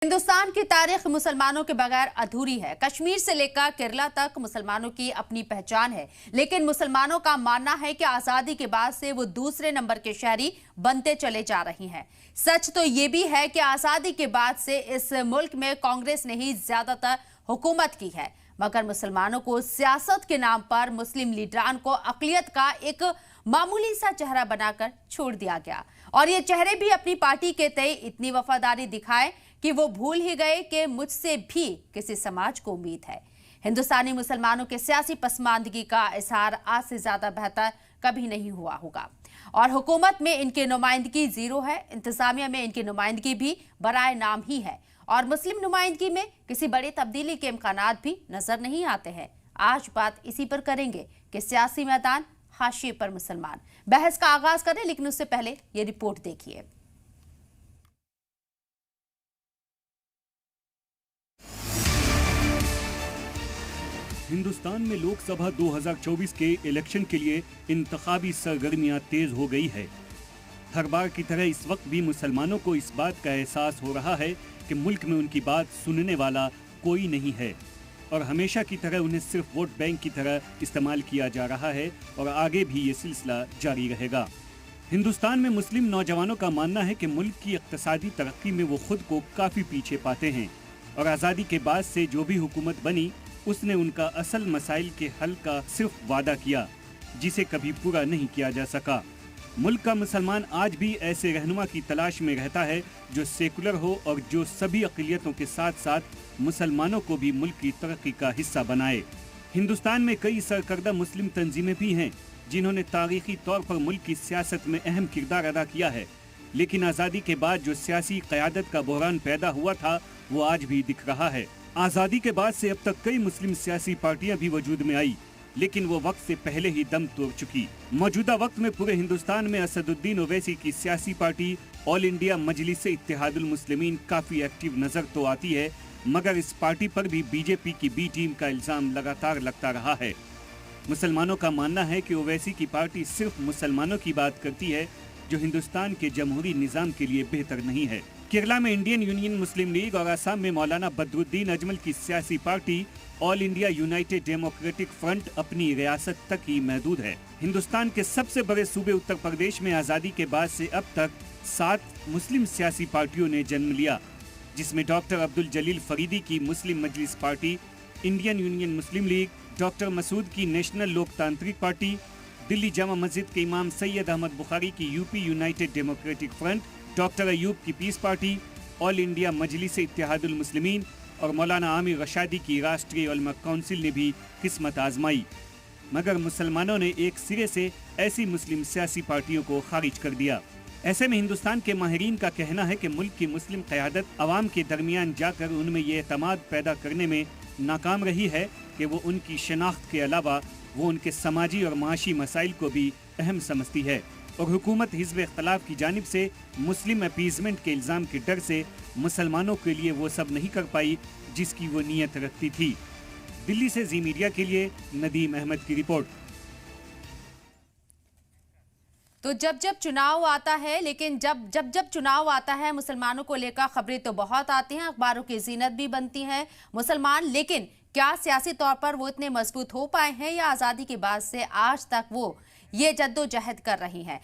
हिंदुस्तान की तारीख मुसलमानों के बगैर अधूरी है। कश्मीर से लेकर केरला तक मुसलमानों की अपनी पहचान है, लेकिन मुसलमानों का मानना है कि आजादी के बाद से वो दूसरे नंबर के शहरी बनते चले जा रही हैं। सच तो ये भी है कि आजादी के बाद से इस मुल्क में कांग्रेस ने ही ज्यादातर हुकूमत की है, मगर मुसलमानों को सियासत के नाम पर मुस्लिम लीडरान को अक़लियत का एक मामूली सा चेहरा बनाकर छोड़ दिया गया, और ये चेहरे भी अपनी पार्टी के तय इतनी वफादारी दिखाए कि वो भूल ही गए कि मुझसे भी किसी समाज को उम्मीद है। हिंदुस्तानी मुसलमानों के सियासी पसमानदगी का इजहार आज से ज्यादा बेहतर कभी नहीं हुआ होगा, और हुकूमत में इनकी नुमाइंदगी जीरो है। इंतजामिया में इनकी नुमाइंदगी भी बराए नाम ही है, और मुस्लिम नुमाइंदगी में किसी बड़ी तब्दीली के इम्कानात भी नजर नहीं आते हैं। आज बात इसी पर करेंगे कि सियासी मैदान हाशिए पर मुसलमान। बहस का आगाज करें, लेकिन उससे पहले ये रिपोर्ट देखिए। हिंदुस्तान में लोकसभा 2024 के इलेक्शन के लिए इंतखाबी सरगर्मियां तेज हो गई है। हर बार की तरह इस वक्त भी मुसलमानों को इस बात का एहसास हो रहा है कि मुल्क में उनकी बात सुनने वाला कोई नहीं है, और हमेशा की तरह उन्हें सिर्फ वोट बैंक की तरह इस्तेमाल किया जा रहा है, और आगे भी ये सिलसिला जारी रहेगा। हिंदुस्तान में मुस्लिम नौजवानों का मानना है कि मुल्क की इक्तिसादी तरक्की में वो खुद को काफ़ी पीछे पाते हैं, और आज़ादी के बाद से जो भी हुकूमत बनी उसने उनका असल मसाइल के हल का सिर्फ वादा किया, जिसे कभी पूरा नहीं किया जा सका। मुल्क का मुसलमान आज भी ऐसे रहनुमा की तलाश में रहता है जो सेकुलर हो और जो सभी अक़लियतों के साथ साथ मुसलमानों को भी मुल्क की तरक्की का हिस्सा बनाए। हिंदुस्तान में कई सरकर्दा मुस्लिम तंजीमें भी हैं जिन्होंने तारीखी तौर पर मुल्क की सियासत में अहम किरदार अदा किया है, लेकिन आज़ादी के बाद जो सियासी क़यादत का बहरान पैदा हुआ था वो आज भी दिख रहा है। आज़ादी के बाद से अब तक कई मुस्लिम सियासी पार्टियां भी वजूद में आई, लेकिन वो वक्त से पहले ही दम तोड़ चुकी। मौजूदा वक्त में पूरे हिंदुस्तान में असदुद्दीन ओवैसी की सियासी पार्टी ऑल इंडिया मजलिस-ए-इत्तेहादुल मुस्लिमीन काफी एक्टिव नजर तो आती है, मगर इस पार्टी पर भी बीजेपी की बी टीम का इल्जाम लगातार लगता रहा है। मुसलमानों का मानना है कि ओवैसी की पार्टी सिर्फ मुसलमानों की बात करती है, जो हिंदुस्तान के जमहूरी निज़ाम के लिए बेहतर नहीं है। केरला में इंडियन यूनियन मुस्लिम लीग और असम में मौलाना बदरुद्दीन अजमल की सियासी party all India United Democratic front अपनी रियासत तक ही महदूद है। हिंदुस्तान के सबसे बड़े सूबे उत्तर प्रदेश में आज़ादी के बाद से अब तक 7 मुस्लिम सियासी पार्टियों ने जन्म लिया, जिसमें डॉक्टर अब्दुल जलील फरीदी की मुस्लिम मजलिस पार्टी, इंडियन यूनियन मुस्लिम लीग, डॉक्टर मसूद की नेशनल लोकतांत्रिक पार्टी, दिल्ली जामा मस्जिद के इमाम सैयद अहमद बुखारी की UP United Democratic Front, doctor Ayub की peace party, all India Majlis-e-Ittehadul Muslimeen और मौलाना आमिर रशादी की राष्ट्रीय उलमा काउंसिल ने भी किस्मत आजमाई, मगर मुसलमानों ने एक सिरे से ऐसी मुस्लिम सियासी पार्टियों को खारिज कर दिया। ऐसे में हिंदुस्तान के माहिरीन का कहना है कि मुल्क की मुस्लिम क़यादत अवाम के दरमियान जाकर उनमें ये एतमाद पैदा करने में नाकाम रही है कि वो उनकी शनाख्त के अलावा वो उनके समाजी और माशी मसाइल को भी अहम समझती है, और हुकूमत हिज़्ब इख्तिलाफ की जानिब से मुस्लिम अपीजमेंट के इल्ज़ाम के डर से मुसलमानों के लिए वो सब नहीं कर पाई जिसकी वो नीयत रखती थी। दिल्ली से जी मीडिया के लिए नदीम अहमद की रिपोर्ट। तो जब जब चुनाव आता है, लेकिन जब चुनाव आता है मुसलमानों को लेकर खबरें तो बहुत आती हैं, अखबारों की जीनत भी बनती हैं मुसलमान, लेकिन क्या सियासी तौर पर वो इतने मजबूत हो पाए हैं, या आज़ादी के बाद से आज तक वो ये जद्दोजहद कर रही हैं?